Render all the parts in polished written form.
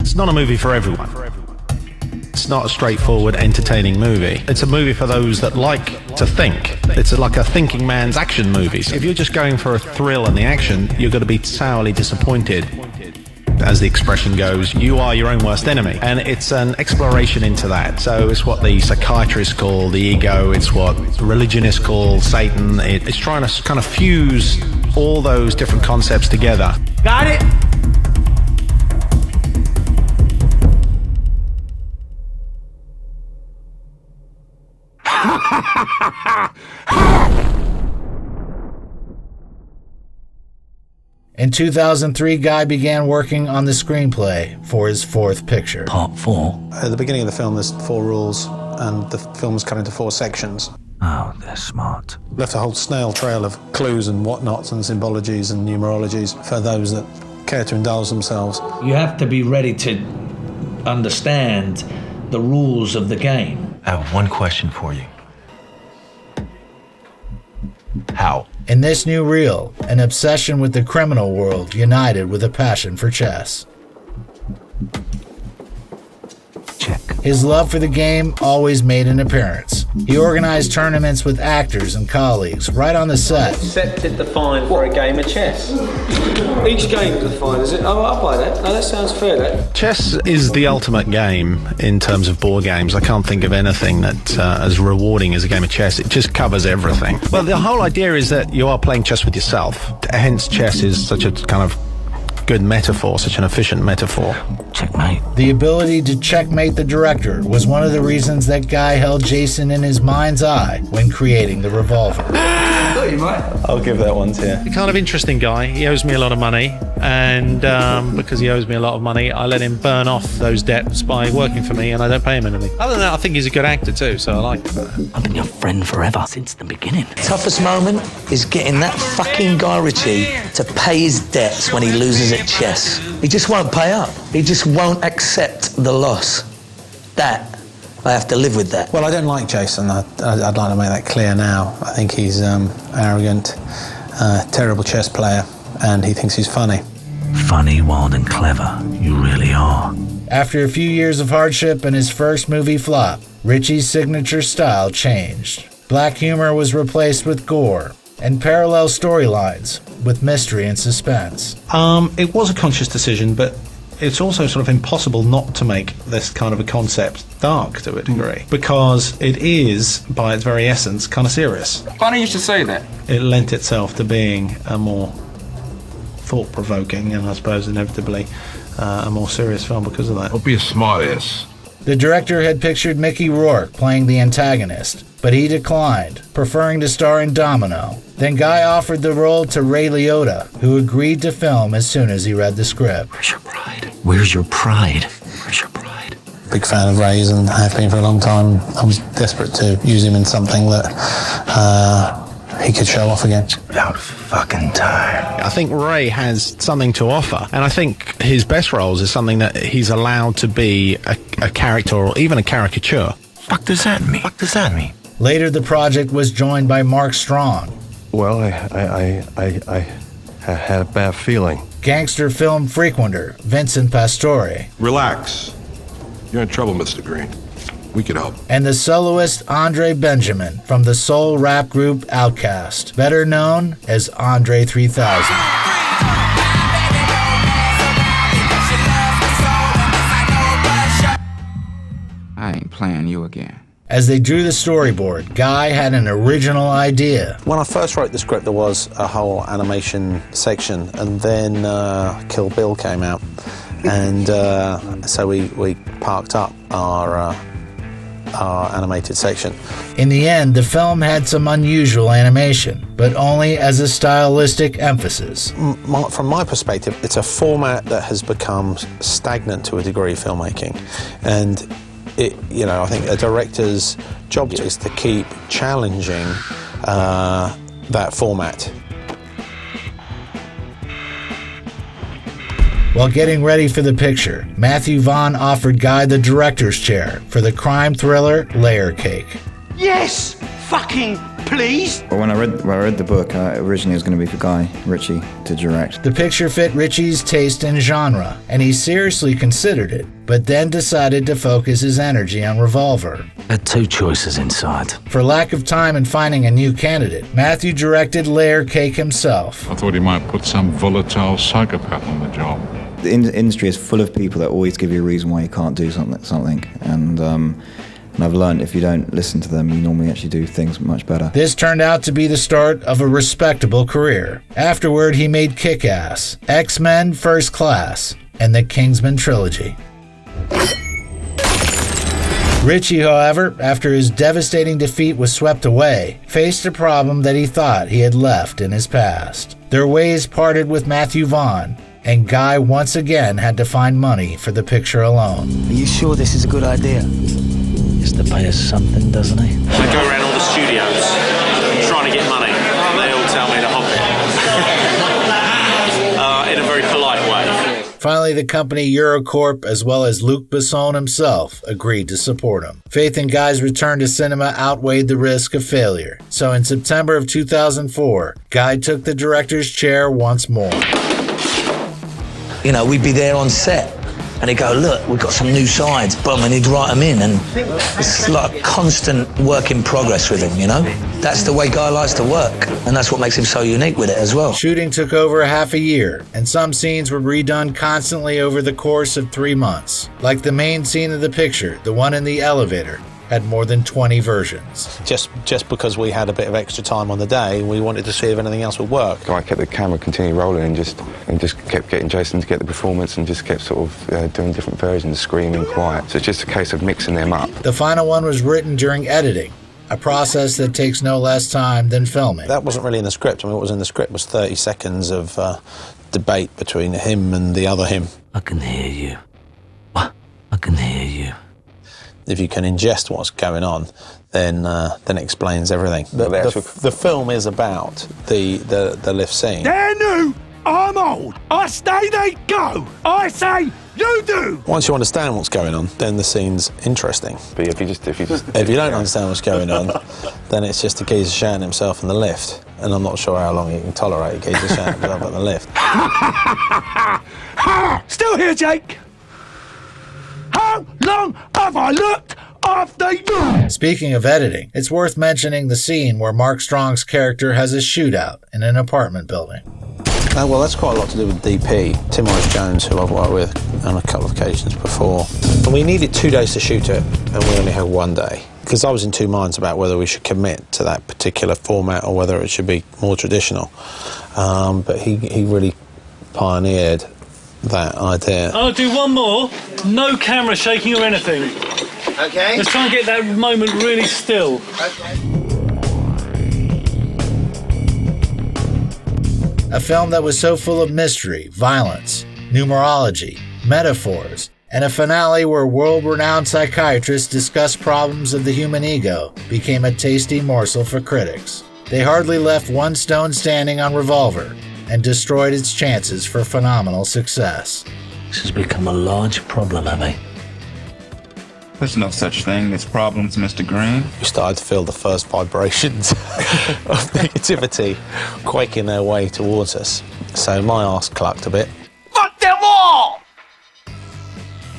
It's not a movie for everyone. It's not a straightforward, entertaining movie. It's a movie for those that like to think. It's like a thinking man's action movie. If you're just going for a thrill and the action, you're going to be sourly disappointed. As the expression goes, you are your own worst enemy. And it's an exploration into that. So it's what the psychiatrists call the ego. It's what religionists call Satan. It's trying to kind of fuse all those different concepts together. Got it? In 2003, Guy began working on the screenplay for his fourth picture. Part 4. At the beginning of the film, there's 4 rules, and the film's cut into 4 sections. Oh, they're smart. Left a whole snail trail of clues and whatnots and symbologies and numerologies for those that care to indulge themselves. You have to be ready to understand the rules of the game. I have one question for you. How? In this new reel, an obsession with the criminal world united with a passion for chess. Check. His love for the game always made an appearance. He organized tournaments with actors and colleagues right on the set. Accepted the fine for a game of chess. Each game's a fine, is it? Oh, I'll buy that. No, that sounds fair, that. Chess is the ultimate game in terms of board games. I can't think of anything that as rewarding as a game of chess. It just covers everything. Well, the whole idea is that you are playing chess with yourself. Hence, chess is such a kind of good metaphor, such an efficient metaphor. Checkmate. The ability to checkmate the director was one of the reasons that Guy held Jason in his mind's eye when creating the Revolver. You might. I'll give that one to you. A kind of interesting guy. He owes me a lot of money, and because he owes me a lot of money, I let him burn off those debts by working for me, and I don't pay him anything. Other than that, I think he's a good actor too, so I like him. I've been your friend forever, since the beginning. Toughest moment is getting that fucking Guy Ritchie to pay his debts when he loses at chess. He just won't pay up. He just won't accept the loss. That, I have to live with that. Well, I don't like Jason. I'd like to make that clear now. I think he's arrogant, terrible chess player, and he thinks he's funny. Funny, wild, and clever. You really are. After a few years of hardship and his first movie flop, Ritchie's signature style changed. Black humor was replaced with gore, and parallel storylines with mystery and suspense. It was a conscious decision, but it's also sort of impossible not to make this kind of a concept dark to a degree, because it is, by its very essence, kind of serious. Funny you should say that. It lent itself to being a more thought-provoking and I suppose inevitably a more serious film because of that. Don't be a smartass. The director had pictured Mickey Rourke playing the antagonist, but he declined, preferring to star in Domino. Then Guy offered the role to Ray Liotta, who agreed to film as soon as he read the script. Where's your pride? Where's your pride? Where's your pride? Big fan of Ray's and have been for a long time. I was desperate to use him in something that he could show off again. About fucking time. I think Ray has something to offer, and I think his best roles is something that he's allowed to be a character or even a caricature. Fuck does that mean? Fuck does that mean? Later, the project was joined by Mark Strong, Well, I had a bad feeling. gangster film frequenter Vincent Pastore, Relax. You're in trouble, Mr. Green. We can help. and the soloist Andre Benjamin from the soul rap group Outkast, better known as Andre 3000. I ain't playing you again. As they drew the storyboard, Guy had an original idea. When I first wrote the script, there was a whole animation section, and then Kill Bill came out, and so we parked up our animated section. In the end, the film had some unusual animation, but only as a stylistic emphasis. From my perspective, it's a format that has become stagnant to a degree, filmmaking, and I think a director's job is to keep challenging that format. While getting ready for the picture, Matthew Vaughn offered Guy the director's chair for the crime thriller Layer Cake. Yes! Fucking please? Well, when I read the book, originally it was going to be for Guy Ritchie to direct. The picture fit Ritchie's taste and genre, and he seriously considered it, but then decided to focus his energy on Revolver. Had two choices inside. For lack of time in finding a new candidate, Matthew directed Layer Cake himself. I thought he might put some volatile psychopath on the job. The industry is full of people that always give you a reason why you can't do something. And I've learned if you don't listen to them, you normally actually do things much better. This turned out to be the start of a respectable career. Afterward, he made Kick-Ass, X-Men First Class, and the Kingsman trilogy. Ritchie, however, after his devastating defeat was swept away, faced a problem that he thought he had left in his past. Their ways parted with Matthew Vaughn, and Guy once again had to find money for the picture alone. Are you sure this is a good idea? He has to pay us something, doesn't he? I go around all the studios trying to get money. They all tell me to hop it. In a very polite way. Finally, the company Eurocorp, as well as Luc Besson himself, agreed to support him. Faith in Guy's return to cinema outweighed the risk of failure. So in September of 2004, Guy took the director's chair once more. You know, we'd be there on set, and he'd go, look, we've got some new sides, boom, and he'd write them in, and it's like constant work in progress with him, you know? That's the way Guy likes to work, and that's what makes him so unique with it as well. Shooting took over half a year, and some scenes were redone constantly over the course of 3 months. Like the main scene of the picture, the one in the elevator, had more than 20 versions. Just because we had a bit of extra time on the day, we wanted to see if anything else would work. I kept the camera continually rolling and just kept getting Jason to get the performance and just kept sort of doing different versions, screaming, quiet. So it's just a case of mixing them up. The final one was written during editing, a process that takes no less time than filming. That wasn't really in the script. I mean, what was in the script was 30 seconds of debate between him and the other him. I can hear you. What? I can hear you. If you can ingest what's going on, then it explains everything. The film is about the lift scene. They're new, I'm old. I say they go. I say you do. Once you understand what's going on, then the scene's interesting. But if you don't understand what's going on, then it's just a geezer shouting himself in the lift. And I'm not sure how long you can tolerate a geezer shouting himself in the lift. Still here, Jake. How long have I looked after you? Speaking of editing, it's worth mentioning the scene where Mark Strong's character has a shootout in an apartment building. Well, that's quite a lot to do with DP, Tim Morris-Jones, who I've worked with on a couple of occasions before. And we needed 2 days to shoot it, and we only had 1 day. Because I was in two minds about whether we should commit to that particular format or whether it should be more traditional. But he really pioneered that idea. I'll do one more. No camera shaking or anything. Okay. Let's try and get that moment really still. Okay. A film that was so full of mystery, violence, numerology, metaphors, and a finale where world-renowned psychiatrists discussed problems of the human ego became a tasty morsel for critics. They hardly left one stone standing on Revolver, and destroyed its chances for phenomenal success. This has become a large problem, Abby. There's no such thing as problems, Mr. Green. We started to feel the first vibrations of negativity quaking their way towards us. So my arse clucked a bit. Fuck them all!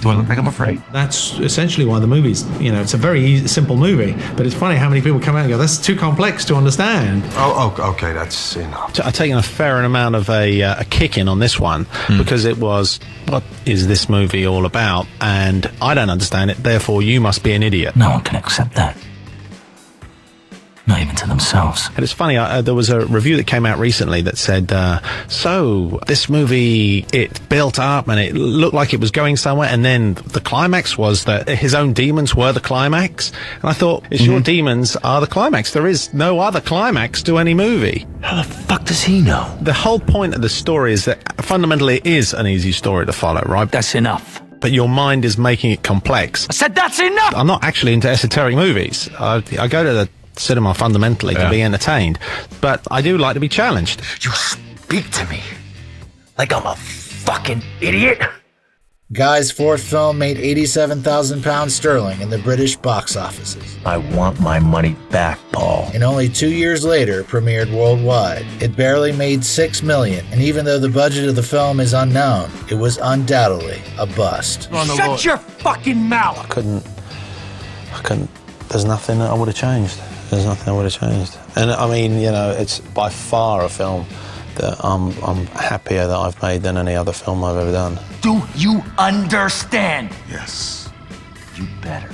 Do I look like I'm afraid? That's essentially why the movie's, it's a very simple movie, but it's funny how many people come out and go, that's too complex to understand. Oh, okay, that's enough. I've taken a fair amount of a kick in on this one because it was, what is this movie all about? And I don't understand it, therefore you must be an idiot. No one can accept that. Not even to themselves. And it's funny, there was a review that came out recently that said, so this movie, it built up and it looked like it was going somewhere, and then the climax was that his own demons were the climax. And I thought, your demons are the climax. There is no other climax to any movie. How the fuck does he know? The whole point of the story is that fundamentally it is an easy story to follow, right? That's enough. But your mind is making it complex. I said that's enough! I'm not actually into esoteric movies. I go to the cinema fundamentally to be entertained, but I do like to be challenged. You speak to me like I'm a fucking idiot. Guy's fourth film made £87,000 in the British box offices. I want my money back, Paul. And only 2 years later premiered worldwide. It barely made $6 million, and even though the budget of the film is unknown, it was undoubtedly a bust. Shut your fucking mouth! I couldn't, there's nothing that I would have changed. There's nothing I would have changed. And I mean, you know, it's by far a film that I'm happier that I've made than any other film I've ever done. Do you understand? Yes. You better.